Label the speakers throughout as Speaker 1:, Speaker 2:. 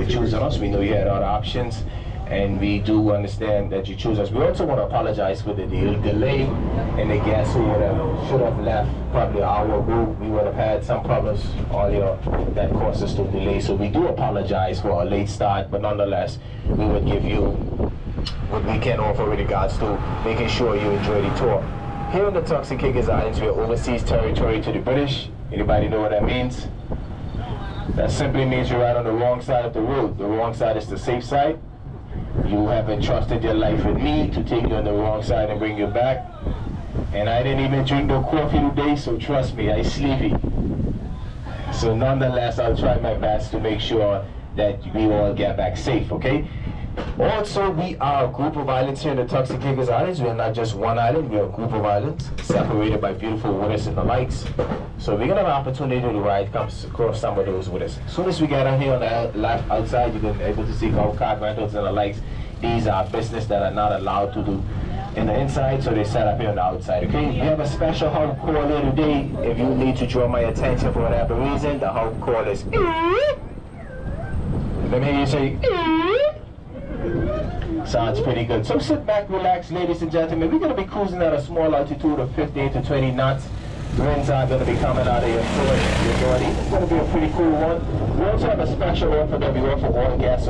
Speaker 1: choosing us. We know you had other options, and we do understand that you choose us. We also want to apologize for the delay and the guests who should have left probably an hour ago. We would have had some problems earlier that caused us to delay. So we do apologize for a late start, but nonetheless, we would give you what we can offer with regards to making sure you enjoy the tour. Here on the Turks and Caicos Islands, we are overseas territory to the British. Anybody know what that means? That simply means you're right on the wrong side of the road. The wrong side is the safe side. You have entrusted your life with me to take you on the wrong side and bring you back. And I didn't even drink no coffee today, so trust me, I sleepy. So nonetheless, I'll try my best to make sure that we all get back safe, okay? Also, we are a group of islands here in the Turks and Caicos Islands. We are not just one island, we are a group of islands separated by beautiful waters and the lakes. So we're gonna have an opportunity to ride across some of those waters. As soon as we get out here on the left outside, you're gonna be able to see golf cart rentals and the likes. These are business that are not allowed to do in the inside, so they set up here on the outside, okay? We have a special hub call here today. If you need to draw my attention for whatever reason, the hub call is let me hear you say sounds pretty good. So sit back, relax, ladies and gentlemen. We're going to be cruising at a small altitude of 15 to 20 knots. Winds are going to be coming out of your body. It's going to be a pretty cool one. We also have a special offer that we offer all guests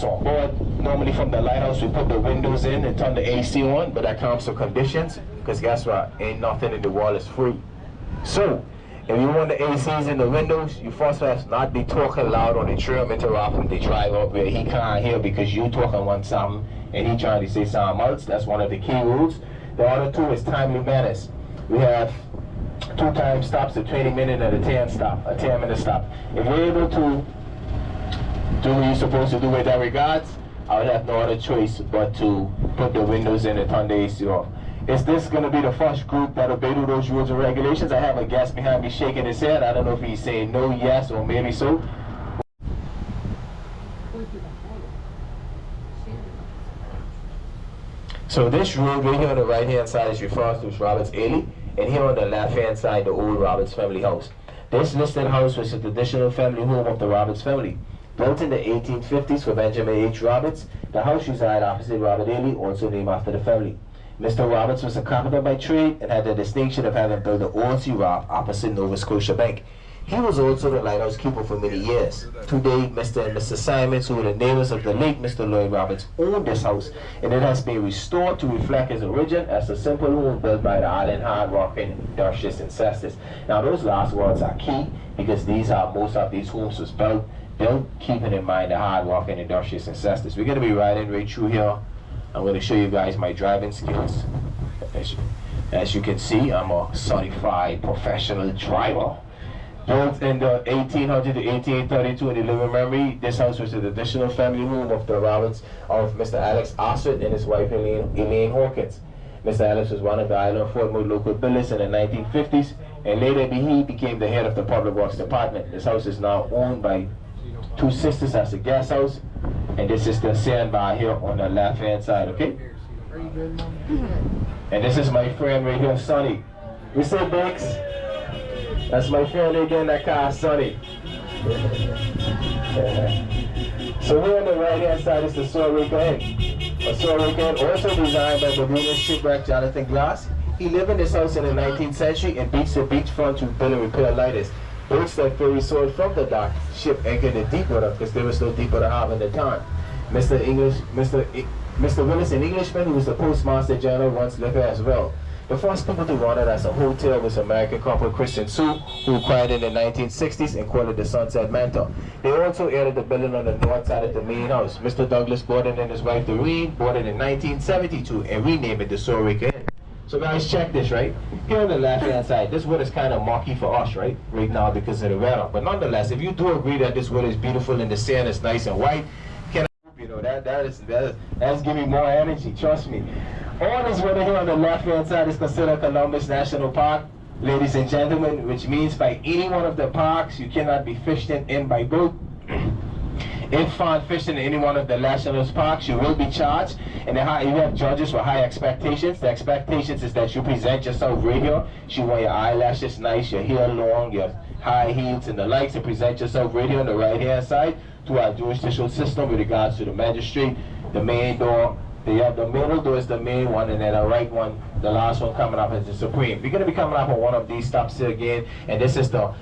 Speaker 1: on board. Normally from the Lighthouse, we put the windows in and turn the AC on, but that comes with conditions, because guess what? Ain't nothing in the world is free. So, if you want the ACs in the windows, you first have not be talking loud on the trim interrupting the driver where he can't hear because you talking one something and he trying to say something else. That's one of the key rules. The other two is timely manners. We have 2 time stops, a 20-minute and a 10-minute stop. If you're able to do what you're supposed to do with that regards, I would have no other choice but to put the windows in and turn the AC off. Is this going to be the first group that obey those rules and regulations? I have a guest behind me shaking his head. I don't know if he's saying no, yes, or maybe so. So this road right here on the right-hand side is referred to as Roberts Alley, and here on the left-hand side, the old Roberts family house. This listed house was a traditional family home of the Roberts family. Built in the 1850s for Benjamin H. Roberts, the house resided opposite Robert Alley, also named after the family. Mr. Roberts was a carpenter by trade and had the distinction of having built the old sea rock opposite Nova Scotia Bank. He was also the lighthouse keeper for many years. Today, Mr. and Mrs. Simons, who were the neighbors of the late Mr. Lloyd Roberts, owned this house, and it has been restored to reflect his origin as a simple home built by the island hard-working industrious ancestors. Now, those last words are key because most of these homes was built keeping in mind the hard-working industrious ancestors. We're going to be riding right through here. I'm going to show you guys my driving skills. As you can see, I'm a certified professional driver. Built in the 1800 to 1832 in the living memory, this house was a traditional family home of the Roberts of Mr. Alex Oswald and his wife Elaine Hawkins. Mr. Alex was one of the island Fort Moore local builders in the 1950s, and later he became the head of the Public Works Department. This house is now owned by 2 sisters as a guest house. And this is the sandbar here on the left-hand side, okay? And this is my friend right here, Sonny. We say Banks. That's my friend again in that car, Sonny. So here on the right-hand side is the Sorrento Inn. A Sorrento Inn also designed by Bermuda shipwreck Jonathan Glass. He lived in this house in the 19th century and beached the beachfront to build and repair lighters. Boats that ferry sold from the dock, ship anchored in deep water because there was no deep water harbor at the time. Mr. Willis, an Englishman who was the postmaster general, once lived here as well. The first people to run it as a hotel was American couple Christian Sue, who acquired it in the 1960s and called it the Sunset Manor. They also added the building on the north side of the main house. Mr. Douglas bought it and his wife Doreen bought it in 1972 and renamed it the Sorrento Inn. So guys, check this, right? Here on the left-hand side, this wood is kind of murky for us, right now because of the weather. But nonetheless, if you do agree that this wood is beautiful and the sand is nice and white, that's giving me more energy, trust me. All this water here on the left-hand side is considered Columbus National Park, ladies and gentlemen, which means by any one of the parks, you cannot be fished in by boat. If found fishing in any one of the national parks, you will be charged. And you have judges with high expectations. The expectations is that you present yourself right here. You want your eyelashes nice, your hair long, your high heels and the likes, and present yourself right here on the right-hand side to our jurisdictional system with regards to the magistrate, the main door. The middle door is the main one, and then the right one, the last one coming up is the Supreme. We're going to be coming up on one of these stops here again, and this is the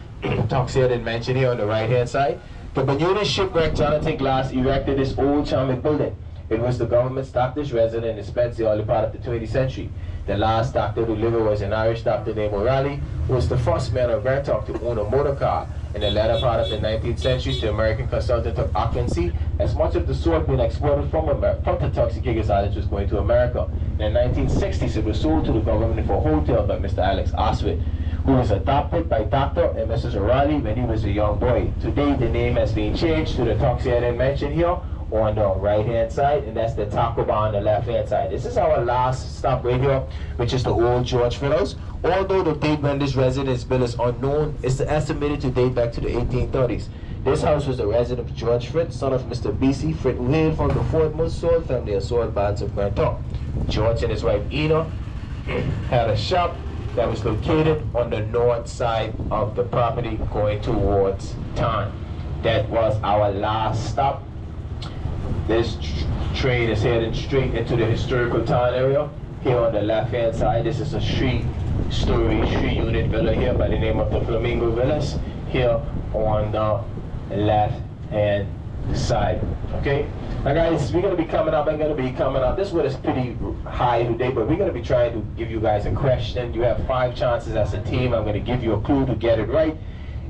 Speaker 1: Turks and mentioned here on the right-hand side. The Bermuda shipwreck Jonathan Glass erected this old charming building. It was the government's doctor's residence in Spence the early part of the 20th century. The last doctor who lived was an Irish doctor named O'Reilly, who was the first man of Grand Turk to own a motor car. In the latter part of the 19th century, the American consultant took occupancy, as much of the salt being exported from the Turks and Caicos Islands was going to America. In the 1960s, it was sold to the government for a hotel by Mr. Alex Oswald, who was adopted by Dr. and Mrs. O'Reilly when he was a young boy. Today, the name has been changed to the Turks and mentioned here on the right-hand side, and that's the taco bar on the left-hand side. This is our last stop right here, which is the old George Villas. Although the date when this residence built is unknown, it's estimated to date back to the 1830s. This house was the residence of George Fritz, son of Mr. B.C. Fritz, who hailed from the foremost salt family of salt bands of Grand Turk. George and his wife Ina had a shop that was located on the north side of the property going towards town. That was our last stop. This train is heading straight into the historical town area. Here on the left-hand side, this is a three-story, three-unit villa here by the name of the Flamingo Villas. Here on the left-hand side. Okay. Now, guys, we're gonna be coming up. I'm gonna be coming up. This one is pretty high today, but we're gonna be trying to give you guys a question. You have 5 chances as a team. I'm gonna give you a clue to get it right.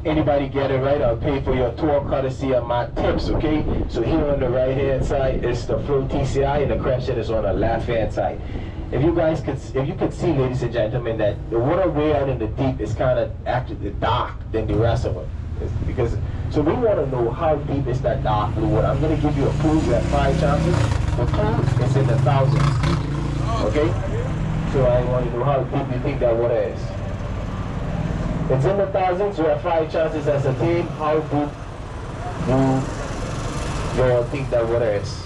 Speaker 1: Anybody get it right, I'll pay for your tour courtesy of my tips, okay? So here on the right-hand side is the float TCI, and the question is on the left-hand side. If you could see, ladies and gentlemen, that the water way out in the deep is kind of actually dark than the rest of it. So we want to know how deep is that dark blue water. I'm going to give you a clue. You have 5 chances. The clue is in the thousands, okay? So I want to know how deep you think that water is. It's in the thousands. You have 5 chances as a team. How deep do you think that water is?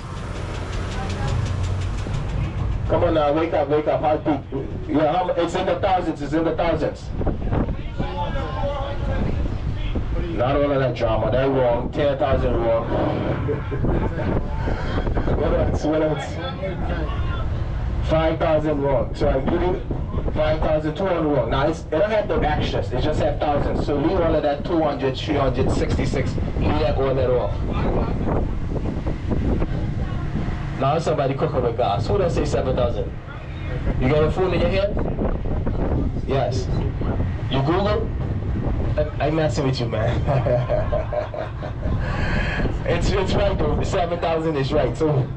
Speaker 1: Come on now, wake up, wake up. How deep? Yeah, it's in the thousands. It's in the thousands. Not all of that drama. They're wrong. 10,000 wrong. What else? 5,000 wrong. So I'm giving 5,200 wrong. Now, it don't have the extras. It just have thousands. So leave all of that 200, 366. Leave that all that off. Now somebody cooking with gas. Who does say 7,000? You got a phone in your hand? Yes. You Google? I'm messing with you, man. it's right though. The 7,000 is right. So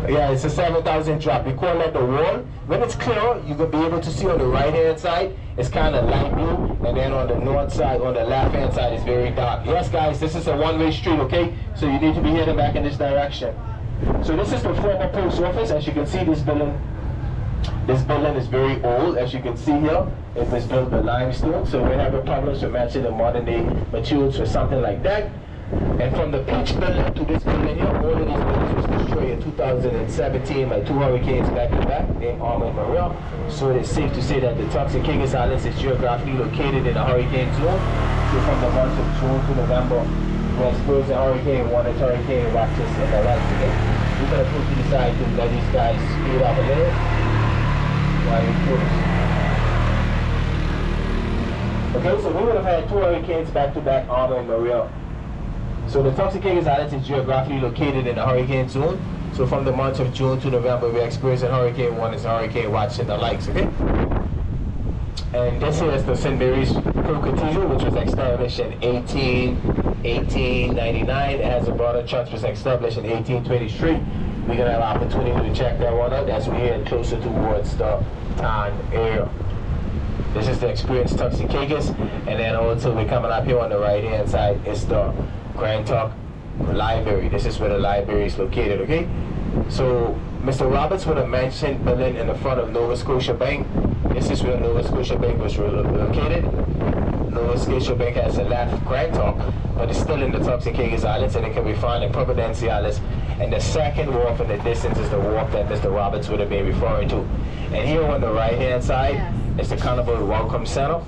Speaker 1: yeah, it's a 7,000 drop. We call that the wall. When it's clear, you can be able to see on the right-hand side, it's kind of light blue, and then on the north side, on the left-hand side, it's very dark. Yes, guys, this is a one-way street, okay? So you need to be heading back in this direction. So this is the former post office. As you can see, this building is very old. As you can see here, it was built with limestone. So we're having problems with matching the modern day materials or something like that. And from the Peach building to this building here, all of these buildings was destroyed in 2017 by 2 hurricanes back to back named Irma and Maria. So it is safe to say that the Turks and Caicos Islands is geographically located in a hurricane zone. So from the months of June to November, we're exposed to hurricane warnings, hurricane watches, and the like. Okay? We're going to put to the side to let these guys speed up a little while we cruise. Okay, so we would have had 2 hurricanes back to back, Irma and Maria. So the Turks and Caicos Islands is geographically located in a hurricane zone. So from the months of June to November, we're experiencing hurricane warnings, hurricane watch, and the likes. Okay? And this here is the St. Mary's Pearl Cathedral, which was established in 1899. It has a broader church, was established in 1823. We're going to have an opportunity to check that one out as we head closer towards the town area. This is the Experience Turks and Caicos, and then also we're coming up here on the right-hand side is the Grand Turk Library. This is where the library is located, okay? So Mr. Roberts would have mentioned building in the front of Nova Scotia Bank. This is where Nova Scotia Bank was located. Nova Scotia Bank has a left Grand Turk, but it's still in the Turks and Caicos Islands, and it can be found in Providenciales. And the second wharf in the distance is the wharf that Mr. Roberts would have been referring to. And here on the right-hand side is the Carnival Welcome Center.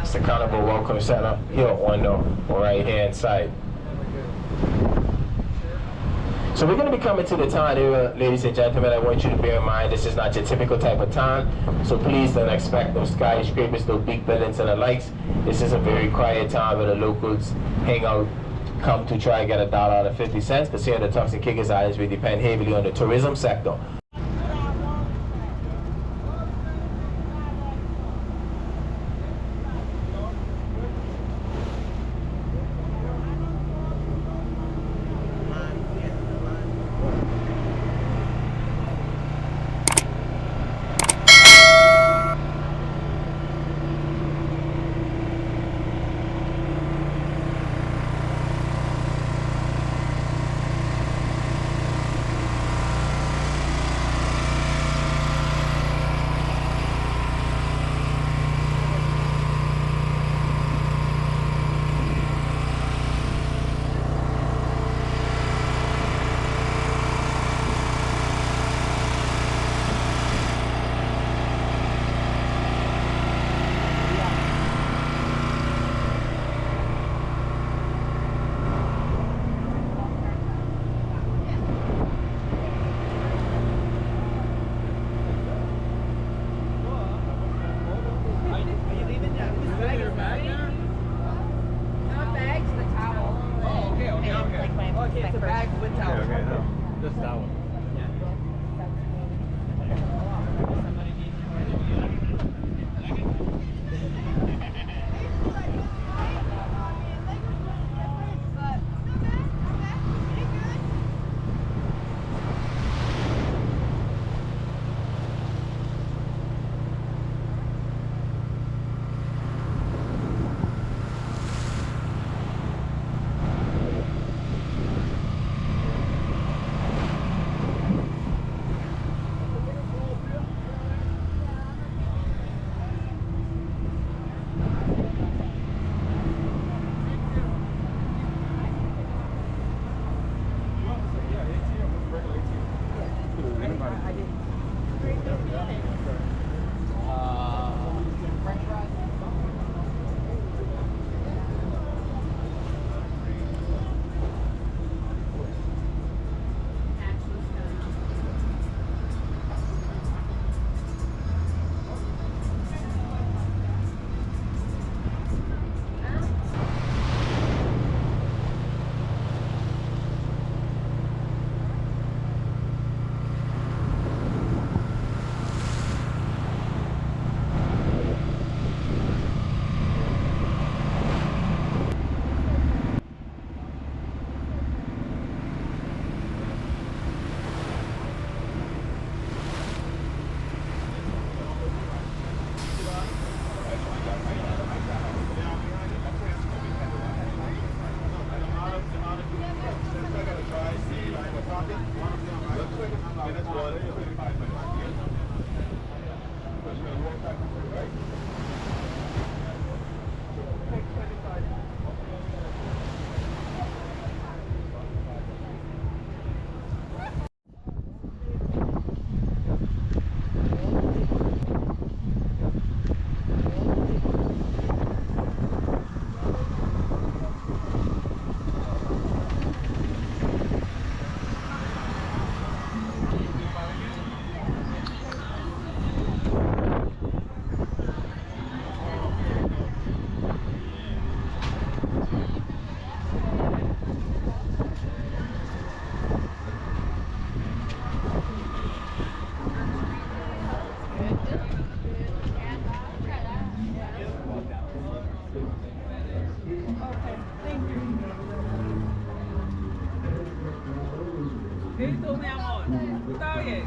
Speaker 1: It's the Carnival Welcome Center here on the right-hand side. So we're going to be coming to the time area, ladies and gentlemen. I want you to bear in mind this is not your typical type of time. So please don't expect no skyscrapers, no big buildings and the likes. This is a very quiet time where the locals hang out, come to try and get $1.50, because here in the Turks and Caicos Islands we depend heavily on the tourism sector.
Speaker 2: Listo, mi amor. Está bien.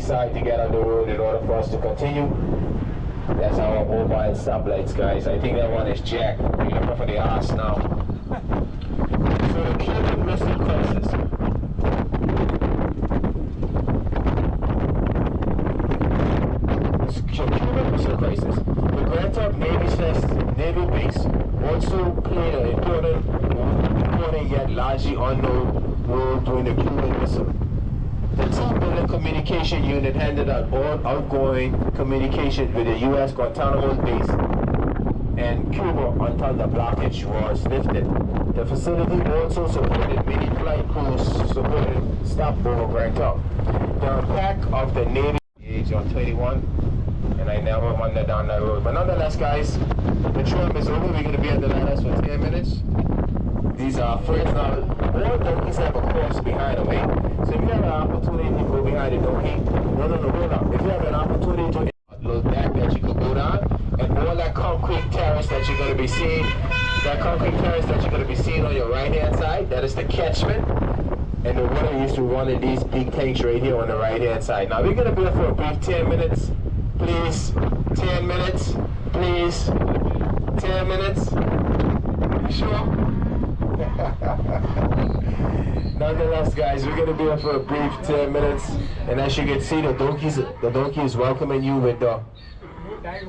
Speaker 1: side to get on the road in order for us to continue. That's our mobile stoplights, guys. I think that one is jacked. We're looking for the arse now. So the Cuban Missile Crisis. The Cuban Missile Crisis. The Grand Turk Naval Base also played an important yet largely unknown role during the Cuban Missile. The two-billion communication unit handed out all outgoing communication with the U.S. Guantanamo base and Cuba until the blockage was lifted. The facility also supported many flight crews supported stopover Grand Turk. The impact of the Navy age on 21, and I never wandered down that road. But nonetheless, guys, the trip is over. We're going to be at the Lighthouse for 10 minutes. These are friends now. All donkeys have a course behind them, eh? So if you have an opportunity to go behind the donkey, no, hold up. If you have an opportunity to a little deck that you could go down, and all that concrete terrace that you're going to be seeing, on your right-hand side, that is the catchment. And the water used to run in these big tanks right here on the right-hand side. Now we're going to be here for a brief 10 minutes. Please, 10 minutes. Please, 10 minutes. You sure? Nonetheless, guys, we're going to be here for a brief 10 minutes. And as you can see, the donkey is welcoming you with the that's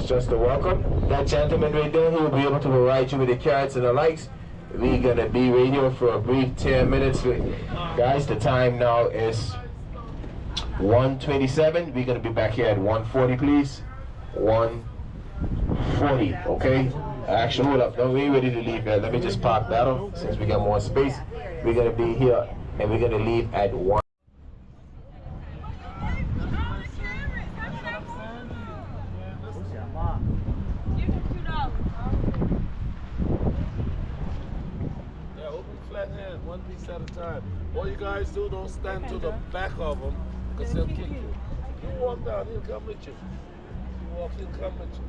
Speaker 1: just the welcome. That gentleman right there, he will be able to provide you with the carrots and the likes. We're going to be right here for a brief 10 minutes. Guys, the time now is 1:27. We're going to be back here at 1:40, please. 1:40, okay? Actually, hold up. No, we ain't ready to leave yet. Let me just park that on since we got more space. We're going to be here and we're going to leave at 1.
Speaker 3: One piece at a time. All you guys do, don't stand to the back of them because they'll kick you. You walk down, he'll come with you. You walk, he'll come with you.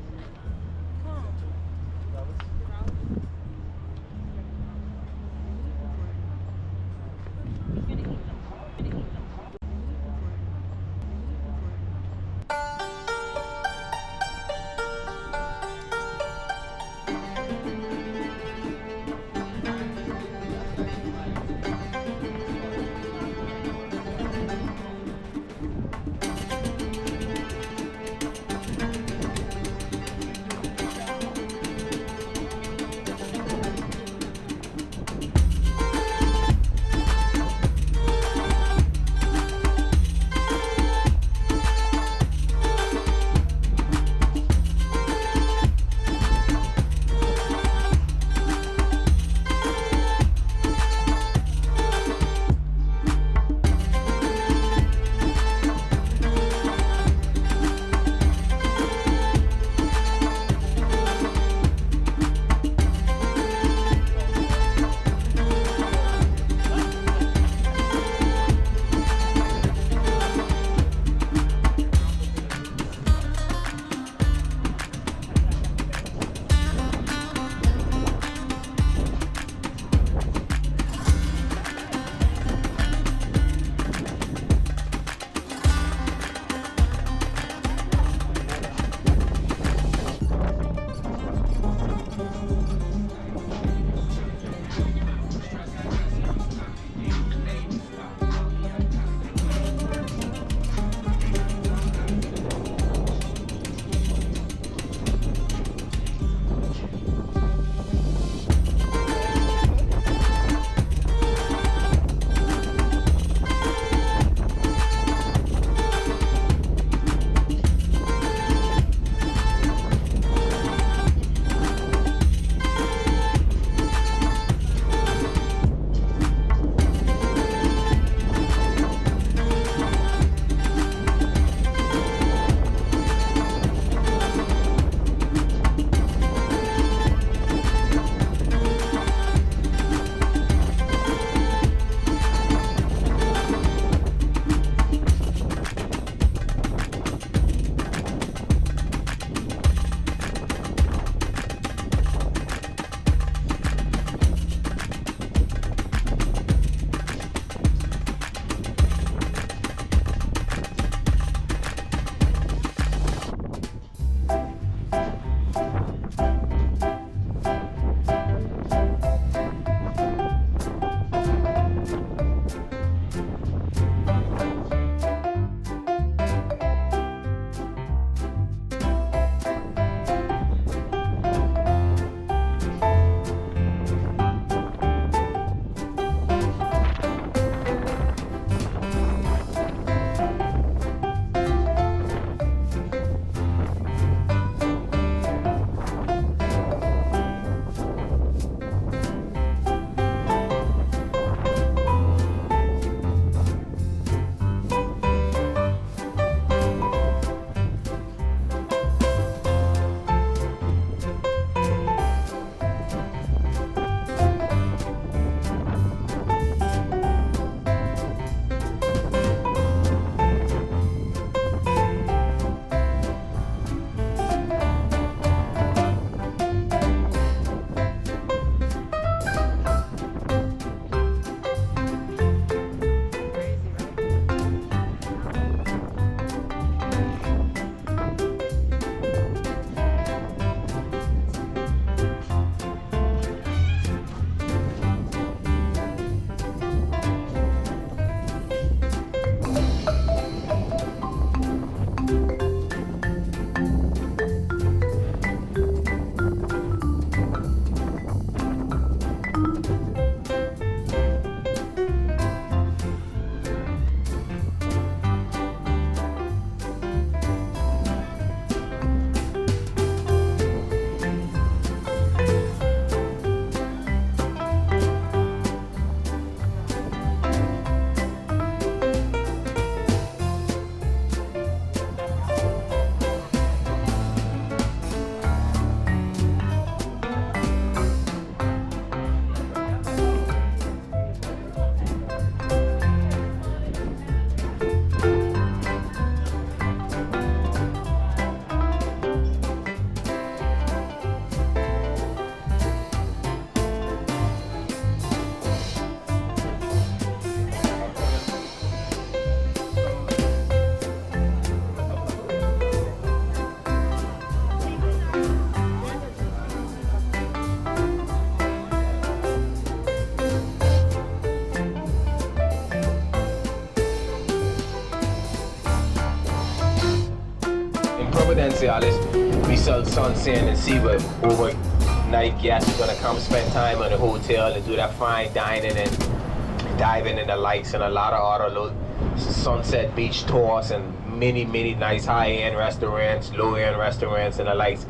Speaker 1: Providenciales, we sell sun, sand, and sea, but overnight guests are gonna come spend time in the hotel and do that fine dining and diving in the lights and a lot of other little sunset beach tours and many nice high-end restaurants, low-end restaurants and the lights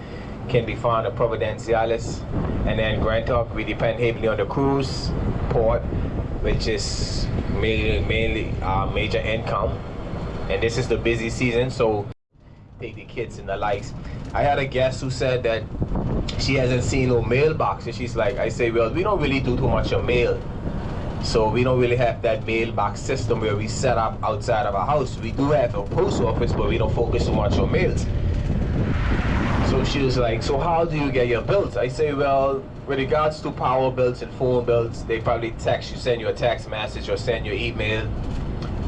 Speaker 1: can be found at Providenciales. And then Grand Turk, we depend heavily on the cruise port, which is mainly major income. And this is the busy season, so take the kids and the lights. I had a guest who said that she hasn't seen no mailbox, and she's like, I say, well, we don't really do too much of mail. So we don't really have that mailbox system where we set up outside of our house. We do have a post office, but we don't focus so much on mails. So she was like, so how do you get your bills? I say, well, with regards to power bills and phone bills, they probably text you, send you a text message or send you email.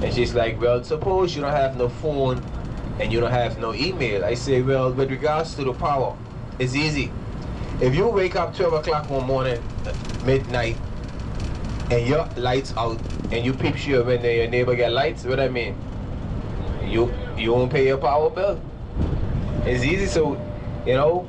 Speaker 1: And she's like, well, suppose you don't have no phone and you don't have no email. I say, well, with regards to the power, it's easy. If you wake up 12 o'clock one morning, midnight, and your lights out, and you peep sure when your neighbor get lights, what I mean? You won't pay your power bill. It's easy, so, you know,